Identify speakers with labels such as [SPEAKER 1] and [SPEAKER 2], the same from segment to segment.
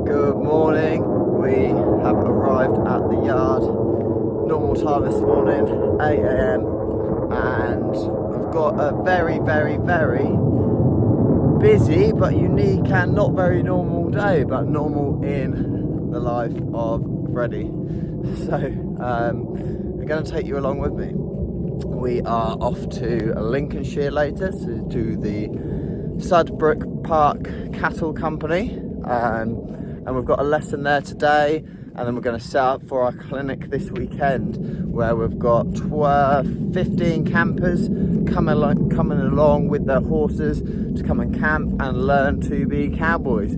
[SPEAKER 1] Good morning. We have arrived at the yard. Normal time this morning, 8 AM, and we've got a very busy but unique and not very normal day, but normal in the life of Freddie. So I'm going to take you along with me. We are off to Lincolnshire later to the Sudbrook Park Cattle Company, and we've got a lesson there today, and then we're going to set up for our clinic this weekend, where we've got 15 campers coming along with their horses to come and camp and learn to be cowboys,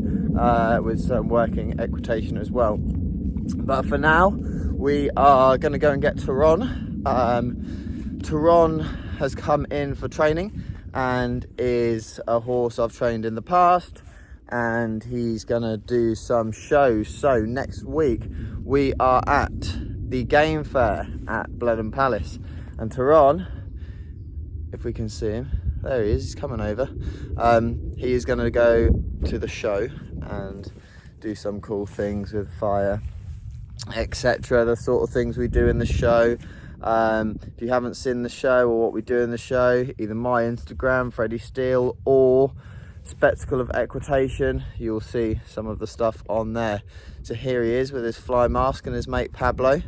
[SPEAKER 1] with some working equitation as well. But for now, we are going to go and get Tyrone. Tyrone has come in for training and is a horse I've trained in the past, and he's gonna do some shows. So next week we are at the game fair at Blenheim Palace, and Tyrone, if we can see him, there he is, he's coming over. He is gonna go to the show and do some cool things with fire, etc., the sort of things we do in the show. If you haven't seen the show or what we do in the show, either my Instagram, Freddie Steele, or Spectacle of Equitation, you'll see some of the stuff on there. So here he is with his fly mask and his mate Pablo.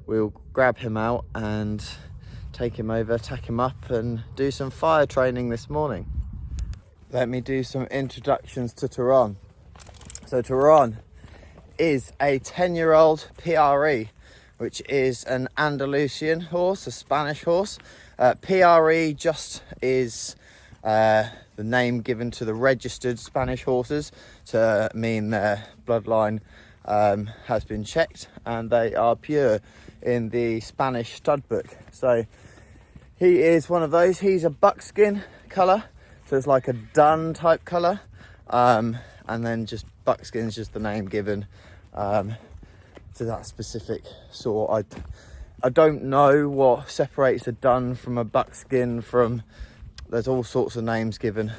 [SPEAKER 1] We'll grab him out and take him over, tack him up, and do some fire training this morning. Let me do some introductions to Tyrone. So Tyrone is a 10-year-old PRE, which is an Andalusian horse, a Spanish horse. PRE just is the name given to the registered Spanish horses to mean their bloodline has been checked and they are pure in the Spanish stud book. So he is one of those. He's a buckskin colour, so it's like a dun type colour, and then just buckskin is just the name given to that specific sort. I don't know what separates a dun from a buckskin from. There's all sorts of names given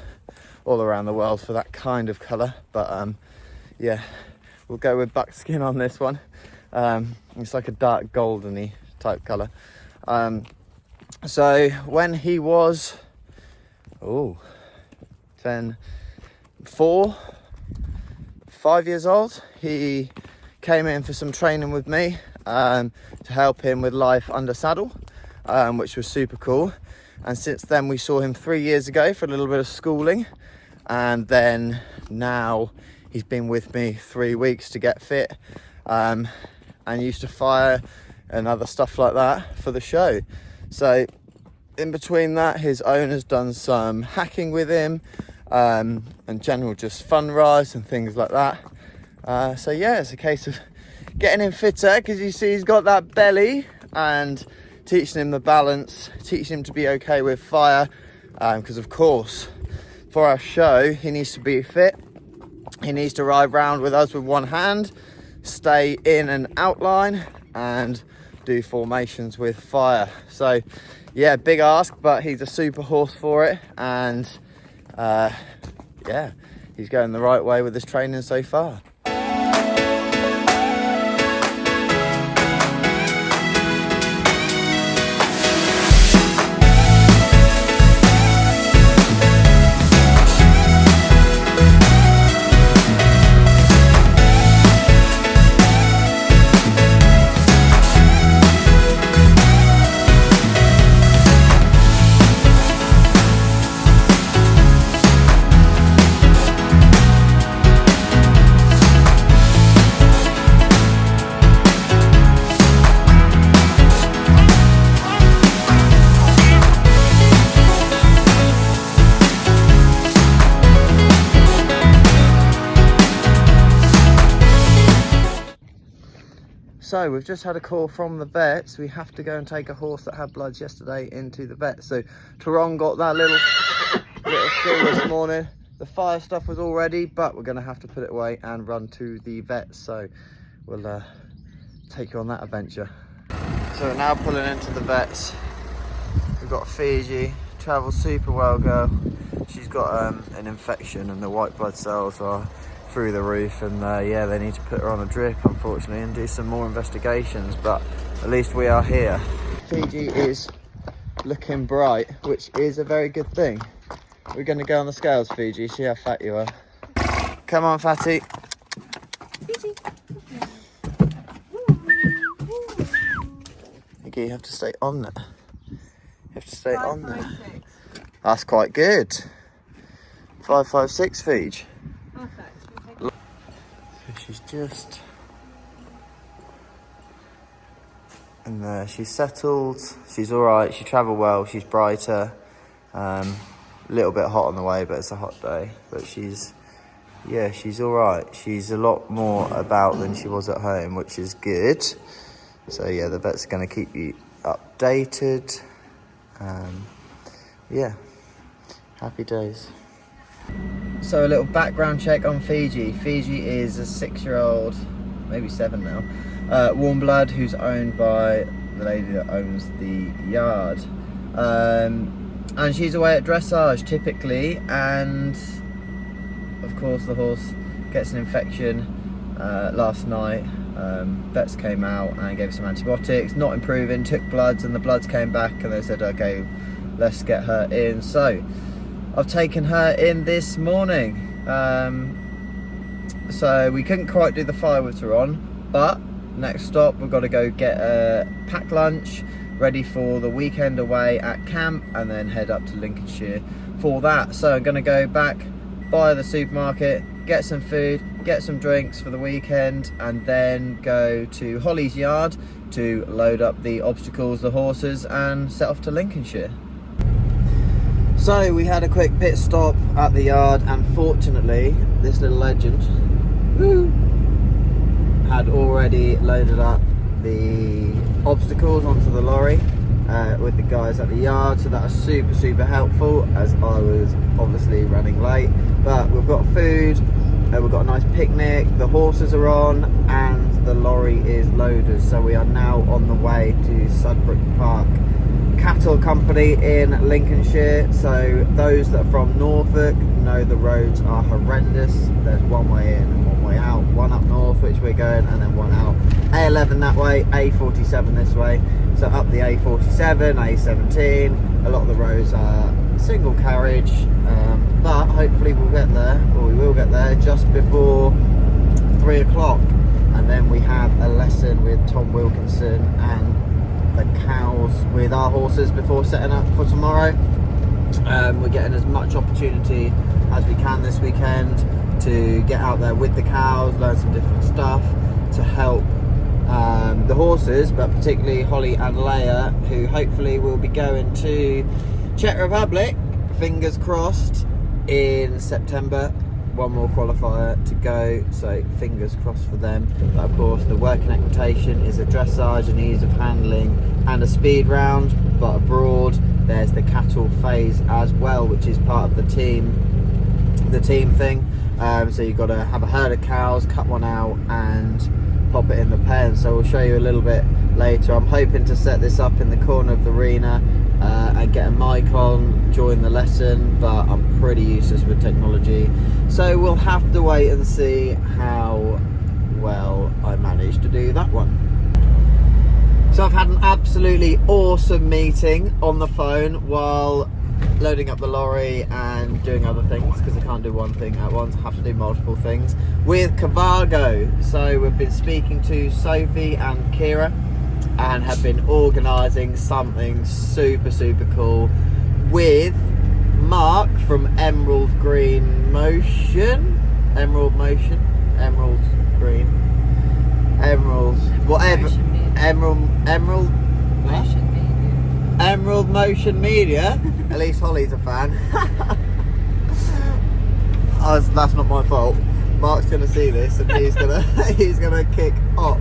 [SPEAKER 1] all around the world for that kind of colour, but yeah, we'll go with buckskin on this one. It's like a dark goldeny type colour. So when he was 5 years old, he came in for some training with me to help him with life under saddle, which was super cool. And since then we saw him 3 years ago for a little bit of schooling, and then now he's been with me 3 weeks to get fit, and used to fire and other stuff like that for the show. So in between that, his owner's done some hacking with him, and general just fun rides and things like that. So yeah, it's a case of getting him fitter, because you see he's got that belly, and teaching him the balance, teaching him to be okay with fire, because of course for our show he needs to be fit. He needs to ride round with us with one hand, stay in an outline, and do formations with fire. So yeah, big ask, but he's a super horse for it, and yeah, he's going the right way with his training so far. So we've just had a call from the vets. We have to go and take a horse that had bloods yesterday into the vet. So Tyrone got that little skill this morning. The fire stuff was all ready, but we're going to have to put it away and run to the vet. So we'll take you on that adventure. So we're now pulling into the vets. We've got Fiji, travels super well, girl. She's got an infection and the white blood cells are through the roof, and yeah, they need to put her on a drip, unfortunately, and do some more investigations, but at least we are here. Fiji is looking bright, which is a very good thing. We're going to go on the scales, Fiji, see how fat you are. Come on, fatty.
[SPEAKER 2] Fiji.
[SPEAKER 1] Iggy, you have to stay on there. You have to stay on there. That's quite good. 556, Fiji.
[SPEAKER 2] Perfect.
[SPEAKER 1] So she's just in there. She's settled. She's all right. She travelled well. She's brighter. A little bit hot on the way, but it's a hot day. But she's all right. She's a lot more about than she was at home, which is good. So yeah, the vet's going to keep you updated. Yeah, happy days. So a little background check on Fiji. Fiji is a 6-year-old, maybe 7 now, warm blood who's owned by the lady that owns the yard. And she's away at dressage typically, and of course the horse gets an infection last night. Vets came out and gave her some antibiotics, not improving, took bloods, and the bloods came back and they said, okay, let's get her in. So I've taken her in this morning. So we couldn't quite do the fire with her on, but next stop we've got to go get a packed lunch ready for the weekend away at camp, and then head up to Lincolnshire for that. So I'm going to go back by the supermarket, get some food, get some drinks for the weekend, and then go to Holly's yard to load up the obstacles, the horses, and set off to Lincolnshire. So we had a quick pit stop at the yard, and fortunately this little legend had already loaded up the obstacles onto the lorry with the guys at the yard, so that was super helpful, as I was obviously running late. But we've got food, we've got a nice picnic, the horses are on, and the lorry is loaded. So we are now on the way to Sudbrook Park Cattle Company in Lincolnshire. So those that are from Norfolk know the roads are horrendous. There's one way in and one way out, one up north which we're going, and then one out. A11 that way, A47 this way. So up the A47, A17, a lot of the roads are single carriage, but hopefully we'll get there, or we will get there just before 3 o'clock, and then we have a lesson with Tom Wilkinson and the cows with our horses before setting up for tomorrow. We're getting as much opportunity as we can this weekend to get out there with the cows, learn some different stuff to help the horses, but particularly Holly and Leia, who hopefully will be going to Czech Republic, fingers crossed, in September. One more qualifier to go, so fingers crossed for them. But of course the working equitation is a dressage, an ease of handling, and a speed round. But abroad there's the cattle phase as well, which is part of the team thing. So you've got to have a herd of cows, cut one out and pop it in the pen. So we'll show you a little bit later. I'm hoping to set this up in the corner of the arena and get a mic on, join the lesson, but I'm pretty useless with technology, so we'll have to wait and see how well I manage to do that one. So I've had an absolutely awesome meeting on the phone while loading up the lorry and doing other things, because I can't do one thing at once, I have to do multiple things, with COWBOYS. So we've been speaking to Sophie and Kira and have been organising something super cool with Mark from Emerald Green Motion, Emerald Motion Media. At least Holly's a fan. That's not my fault. Mark's gonna see this and he's gonna kick off.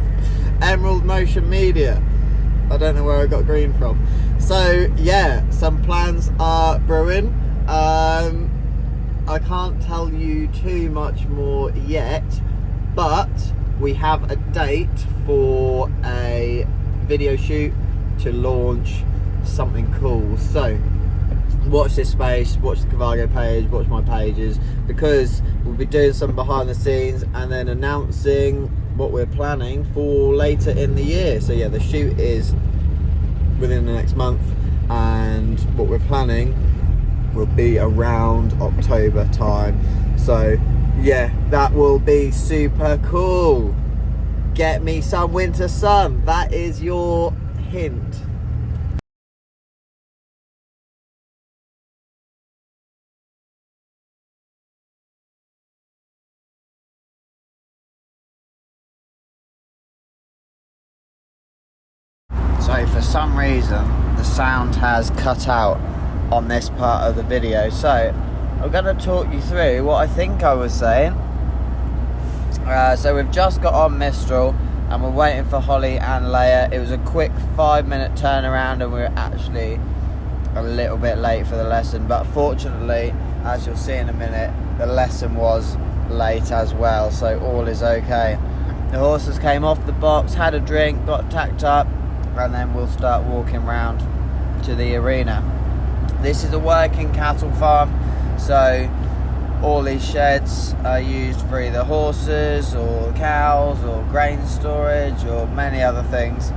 [SPEAKER 1] Emerald Motion Media. I don't know where I got green from. So yeah, some plans are brewing. I can't tell you too much more yet, but we have a date for a video shoot to launch something cool. So watch this space, watch the Cavalgo page, watch my pages, because we'll be doing some behind the scenes and then announcing what we're planning for later in the year. So yeah, the shoot is within the next month, and what we're planning will be around October time. So yeah, that will be super cool. Get me some winter sun. That is your hint. So for some reason the sound has cut out on this part of the video, so I'm going to talk you through what I think I was saying. So we've just got on Mistral and we're waiting for Holly and Leia. It was a quick 5-minute turnaround and we were actually a little bit late for the lesson, but fortunately, as you'll see in a minute, the lesson was late as well, so all is okay. The horses came off the box, had a drink, got tacked up, and then we'll start walking round to the arena. This is a working cattle farm, so all these sheds are used for either horses or cows or grain storage or many other things.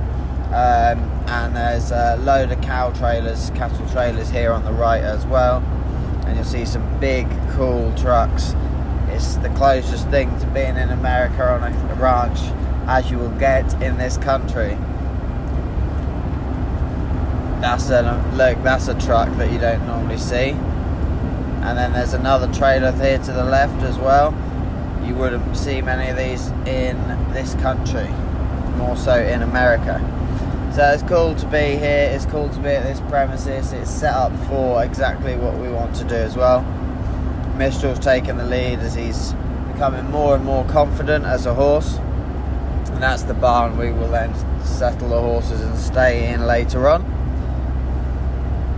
[SPEAKER 1] And there's a load of cattle trailers here on the right as well, and you'll see some big cool trucks. It's the closest thing to being in America on a ranch as you will get in this country. That's a truck that you don't normally see, and then there's another trailer here to the left as well. You wouldn't see many of these in this country, more so in America. So it's cool to be here, it's cool to be at this premises. It's set up for exactly what we want to do as well. Mistral's taken the lead as he's becoming more and more confident as a horse, and that's the barn we will then settle the horses and stay in later on.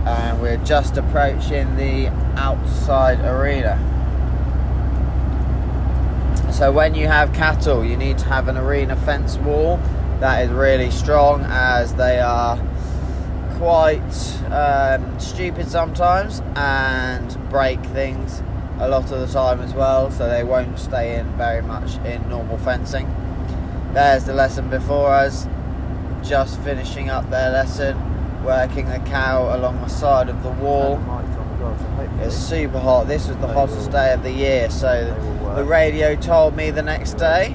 [SPEAKER 1] And we're just approaching the outside arena. So when you have cattle, you need to have an arena fence wall that is really strong, as they are quite stupid sometimes and break things a lot of the time as well, so they won't stay in very much in normal fencing. There's the lesson before us, just finishing up their lesson, working the cow along the side of the wall. It's super hot. This was the hottest day of the year, so the radio told me the next day.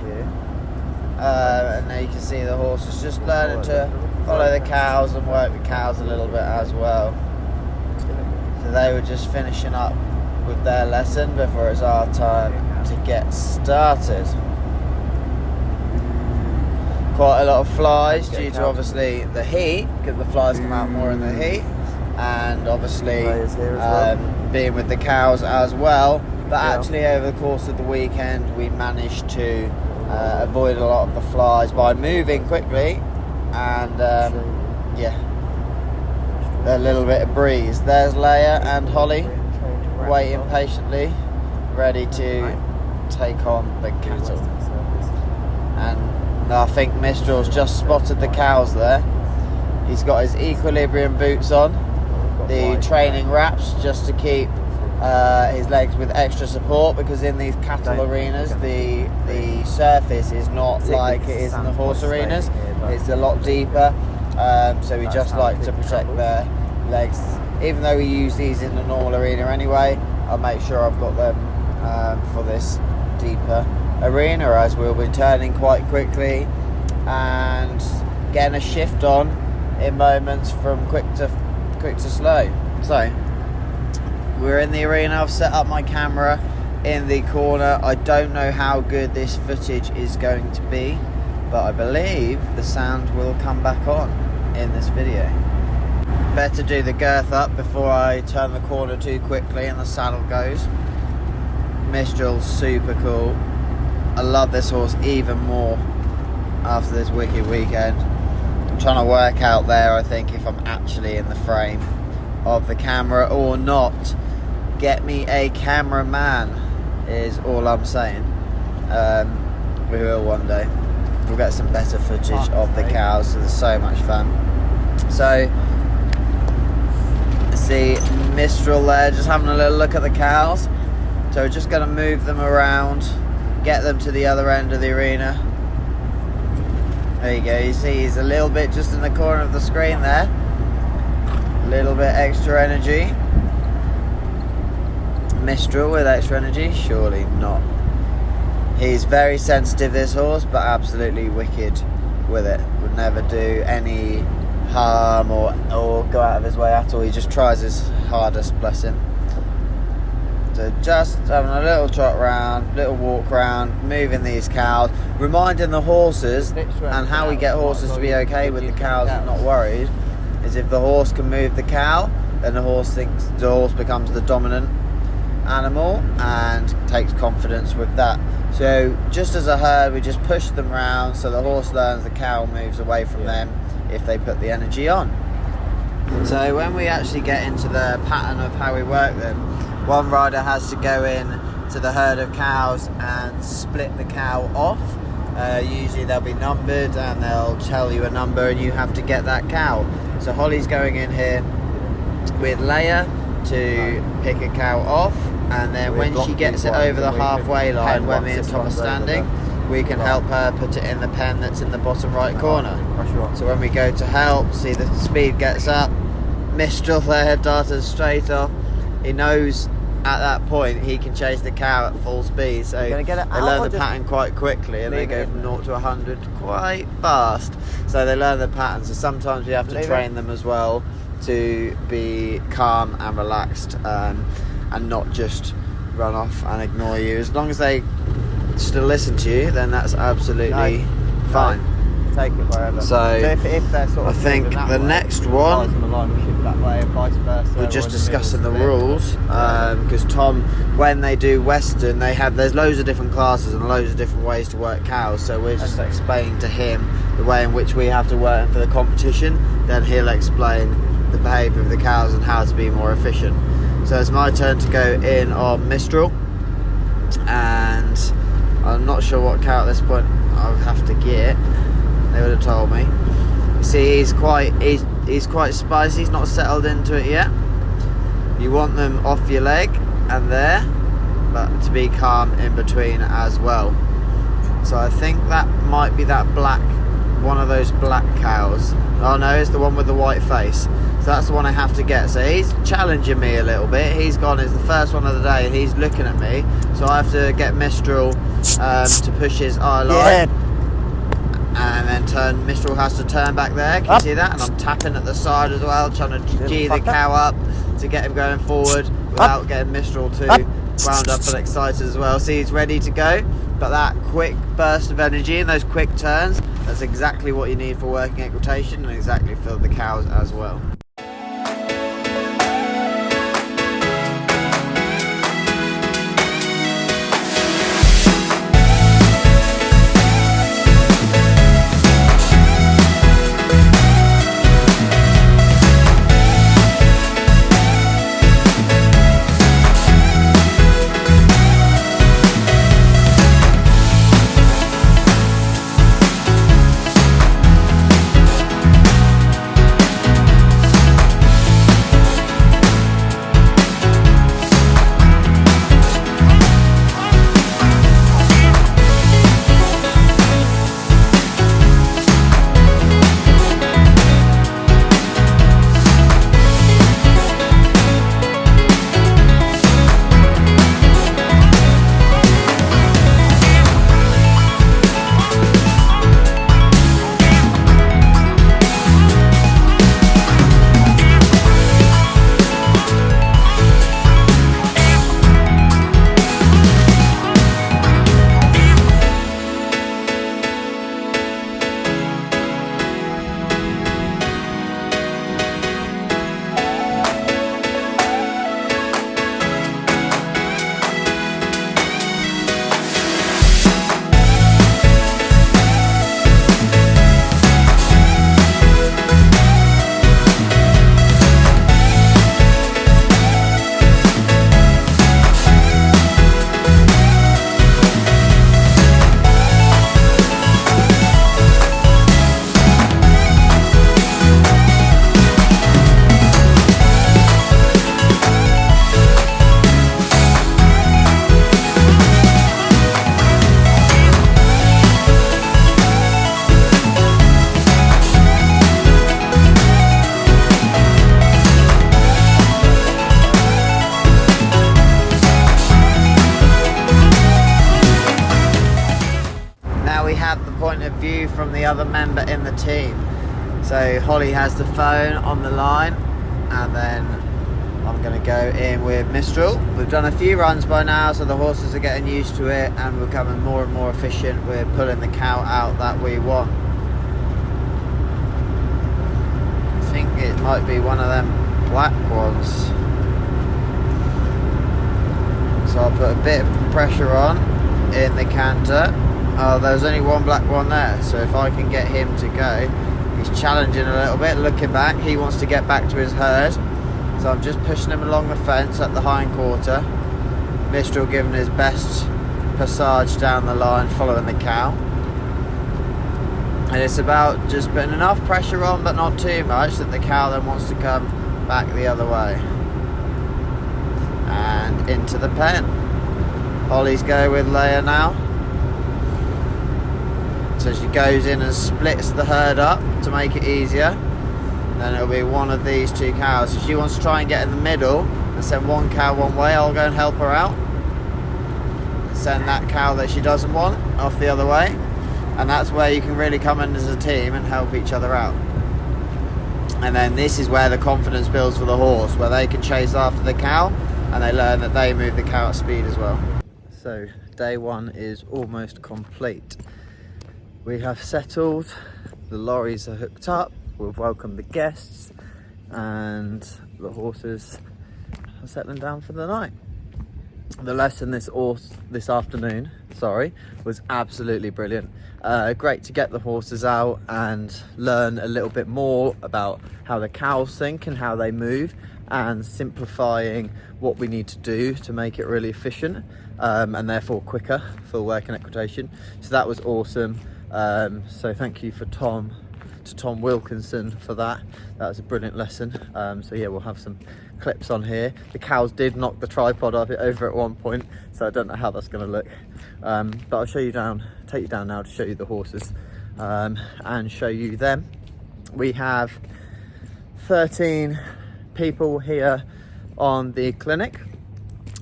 [SPEAKER 1] And there you can see the horses just learning to follow the cows and work the cows a little bit as well. So they were just finishing up with their lesson before it's our time to get started. Quite a lot of flies due to obviously the heat, because the flies come out more in the heat, and obviously being with the cows as well. But actually over the course of the weekend we managed to avoid a lot of the flies by moving quickly and a little bit of breeze. There's Leia and Holly waiting patiently, ready to take on the cattle. And I think Mistral's just spotted the cows there. He's got his equilibrium boots on, the training wraps just to keep his legs with extra support, because in these cattle arenas the surface is not like it is in the horse arenas. It's a lot deeper, so we just like to protect their legs. Even though we use these in the normal arena anyway, I'll make sure I've got them for this deeper arena, as we'll be turning quite quickly and getting a shift on in moments from quick to slow. So we're in the arena. I've set up my camera in the corner. I don't know how good this footage is going to be, but I believe the sound will come back on in this video. Better do the girth up before I turn the corner too quickly and the saddle goes. Mistral's super cool. I love this horse even more after this wicked weekend. I'm trying to work out there, I think, if I'm actually in the frame of the camera or not. Get me a cameraman is all I'm saying. We will one day. We'll get some better footage of the cows, so there's so much fun. So See Mistral there, just having a little look at the cows. So we're just going to move them around, get them to the other end of the arena. There you go, you see he's a little bit just in the corner of the screen there. A little bit extra energy. Mistral with extra energy? Surely not. He's very sensitive, this horse, but absolutely wicked with it. Would never do any harm or go out of his way at all. He just tries his hardest, bless him. So just having a little trot round, little walk round, moving these cows, reminding the horses, and how we get horses to be okay with the cows and not worried, is if the horse can move the cow, then the horse becomes the dominant animal and takes confidence with that. So just as a herd, we just push them round so the horse learns the cow moves away from them if they put the energy on. So when we actually get into the pattern of how we work them, one rider has to go in to the herd of cows and split the cow off. Usually they'll be numbered and they'll tell you a number and you have to get that cow. So Holly's going in here with Leia to pick a cow off, and then when she gets it over the halfway line, when me and Tom are standing, we can help her put it in the pen that's in the bottom right corner. So when we go to help, see the speed gets up, Mistral there darted straight off. He knows at that point he can chase the cow at full speed, so they learn the pattern quite quickly, and they go from 0 to 100 quite fast. So they learn the pattern, so sometimes we have to train them as well to be calm and relaxed, and not just run off and ignore you. As long as they still listen to you, then that's absolutely fine.
[SPEAKER 3] Take it wherever.
[SPEAKER 1] So
[SPEAKER 3] if they're sort of
[SPEAKER 1] I think the next one,
[SPEAKER 3] on the line, we shift that way, and vice versa.
[SPEAKER 1] we're just discussing the rules, because Tom, when they do Western, there's loads of different classes and loads of different ways to work cows, so we're just explaining to him the way in which we have to work them for the competition. Then he'll explain the behaviour of the cows and how to be more efficient. So it's my turn to go in on Mistral, and I'm not sure what cow at this point I would have to get. They would have told me. You see, he's quite spicy. He's not settled into it yet. You want them off your leg and there, but to be calm in between as well. So I think that might be that one of those black cows. Oh no, it's the one with the white face. So that's the one I have to get. So he's challenging me a little bit. He's gone, it's the first one of the day, and he's looking at me. So I have to get Mistral to push his eye line. And then Mistral has to turn back there. Can you see that? And I'm tapping at the side as well, trying to G the cow up to get him going forward without getting Mistral too wound up and excited as well. See, he's ready to go. But that quick burst of energy and those quick turns, that's exactly what you need for working equitation, and exactly for the cows as well. have the point of view from the other member in the team. So Holly has the phone on the line, and then I'm going to go in with Mistral. We've done a few runs by now, so the horses are getting used to it, and we're becoming more and more efficient. We're pulling the cow out that we want. I think it might be one of them black ones. So I'll put a bit of pressure on in the canter. Oh, there's only one black one there, so if I can get him to go. He's challenging a little bit, looking back. He wants to get back to his herd. So I'm just pushing him along the fence at the hind quarter. Mistral giving his best passage down the line, following the cow. And it's about just putting enough pressure on, but not too much, that the cow then wants to come back the other way. And into the pen. Holly's go with Leia now. So she goes in and splits the herd up to make it easier. Then it'll be one of these two cows. So she wants to try and get in the middle and send one cow one way. I'll go and help her out. Send that cow that she doesn't want off the other way. And that's where you can really come in as a team and help each other out. And then this is where the confidence builds for the horse, where they can chase after the cow and they learn that they move the cow at speed as well. So day one is almost complete. We have settled, the lorries are hooked up, we've welcomed the guests, and the horses are settling down for the night. The lesson this afternoon, was absolutely brilliant. Great to get the horses out and learn a little bit more about how the cows think and how they move, and simplifying what we need to do to make it really efficient and therefore quicker for work and equitation. So that was awesome. So thank you to Tom Wilkinson for that. That was a brilliant lesson. So yeah, we'll have some clips on here. The cows did knock the tripod over at one point, so I don't know how that's going to look. But I'll take you down now to show you the horses and show you them. We have 13 people here on the clinic,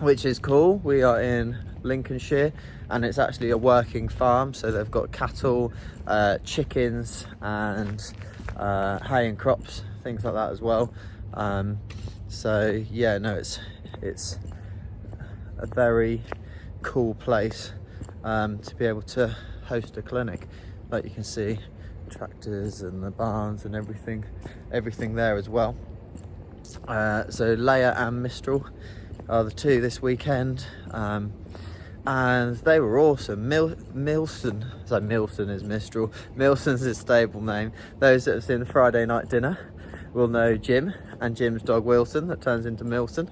[SPEAKER 1] which is cool. We are in Lincolnshire, and it's actually a working farm, so they've got cattle, chickens, and hay and crops, things like that as well. So yeah, no, it's a very cool place to be able to host a clinic. Like you can see, tractors and the barns and everything there as well. So Leia and Mistral are the two this weekend. And they were awesome. Milson is Mistral. Milson's his stable name. Those that have seen Friday Night Dinner will know Jim and Jim's dog Wilson, that turns into Milson.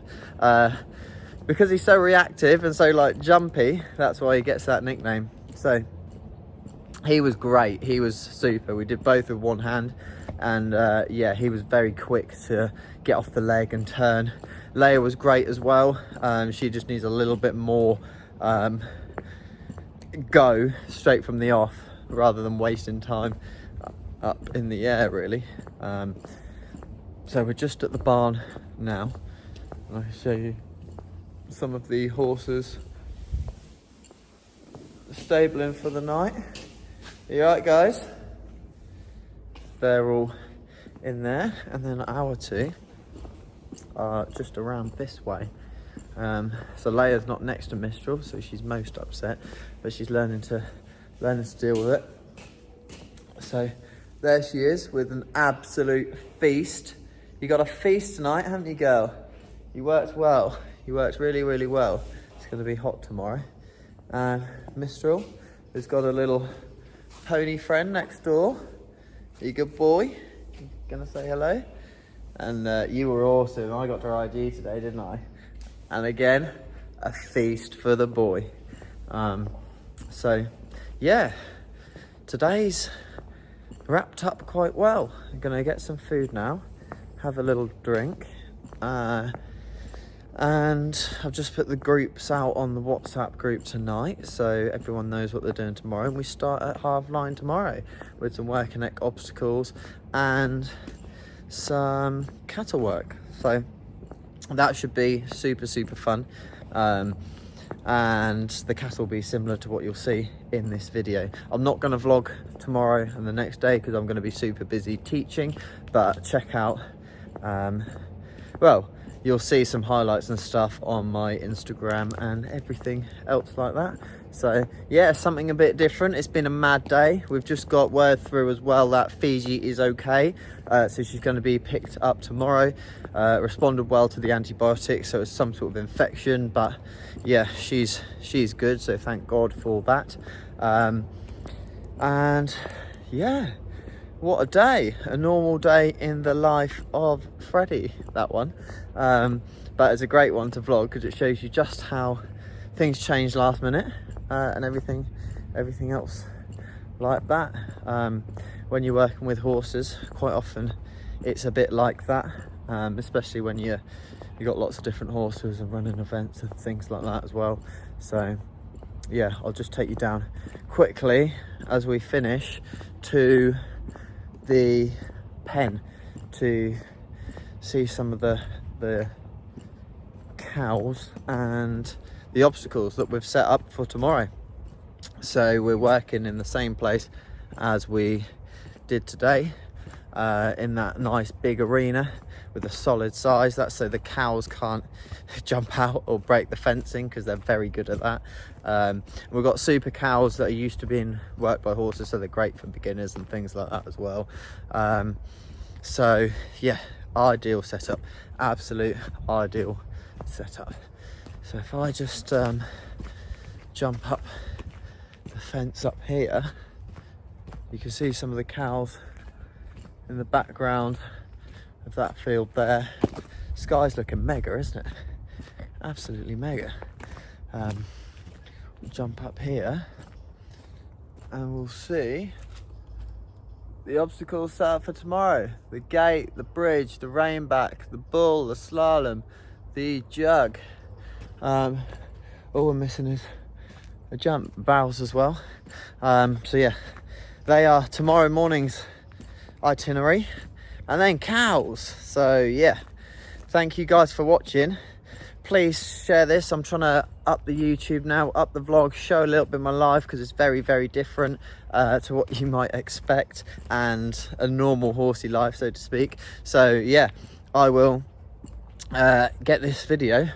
[SPEAKER 1] Because he's so reactive and so like jumpy, that's why he gets that nickname. So he was great. He was super. We did both with one hand, and yeah, he was very quick to get off the leg and turn. Leia was great as well. She just needs a little bit more go straight from the off, rather than wasting time up in the air, really. So we're just at the barn now, and I'll show you some of the horses stabling for the night. Are you alright, guys? They're all in there, and then our two are just around this way. So Leia's not next to Mistral, so she's most upset, but she's learning to deal with it. So there she is with an absolute feast. You got a feast tonight, haven't you, girl? You worked well. You worked really, really well. It's going to be hot tomorrow. Mistral has got a little pony friend next door. Are you a good boy? You gonna say hello? And you were awesome. I got to ride you today, didn't I? And again, a feast for the boy. So yeah, today's wrapped up quite well. I'm gonna get some food now, have a little drink, and I've just put the groups out on the WhatsApp group tonight, so everyone knows what they're doing tomorrow, and we start at 9:30 tomorrow with some work and obstacles and some cattle work. So that should be super fun. and the cattle will be similar to what you'll see in this video. I'm not going to vlog tomorrow and the next day because I'm going to be super busy teaching, but check out well, you'll see some highlights and stuff on my Instagram and everything else like that. So yeah, something a bit different. It's been a mad day. We've just got word through as well that Fiji is okay, so she's going to be picked up tomorrow. Responded well to the antibiotics, so it's some sort of infection, but yeah, she's good, so thank God for that. And yeah, what a day, a normal day in the life of Freddie, that one. But it's a great one to vlog because it shows you just how things change last minute, and everything else like that. When you're working with horses, quite often it's a bit like that, especially when you got lots of different horses and running events and things like that as well. So yeah, I'll just take you down quickly as we finish to the pen to see some of the cows and the obstacles that we've set up for tomorrow. So we're working in the same place as we did today, in that nice big arena with a solid size. That's so the cows can't jump out or break the fencing, because they're very good at that. We've got super cows that are used to being worked by horses, so they're great for beginners and things like that as well. So yeah, ideal setup, absolute ideal setup. So if I just jump up the fence up here, you can see some of the cows in the background of that field there. Sky's looking mega, isn't it? Absolutely mega. We'll jump up here and we'll see the obstacles set up for tomorrow. The gate, the bridge, the rainback, the bull, the slalom, the jug. All we're missing is a jump, barrels as well. So yeah, they are tomorrow morning's itinerary, and then cows. So yeah, thank you guys for watching. Please share this. I'm trying to up the YouTube now, up the vlog, show a little bit of my life, because it's very, very different to what you might expect, and a normal horsey life, so to speak. So yeah, I will get this video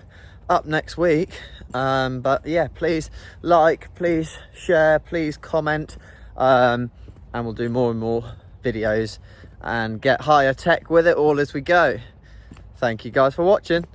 [SPEAKER 1] up next week. But yeah, please like, please share, please comment, and we'll do more and more videos and get higher tech with it all as we go. Thank you guys for watching.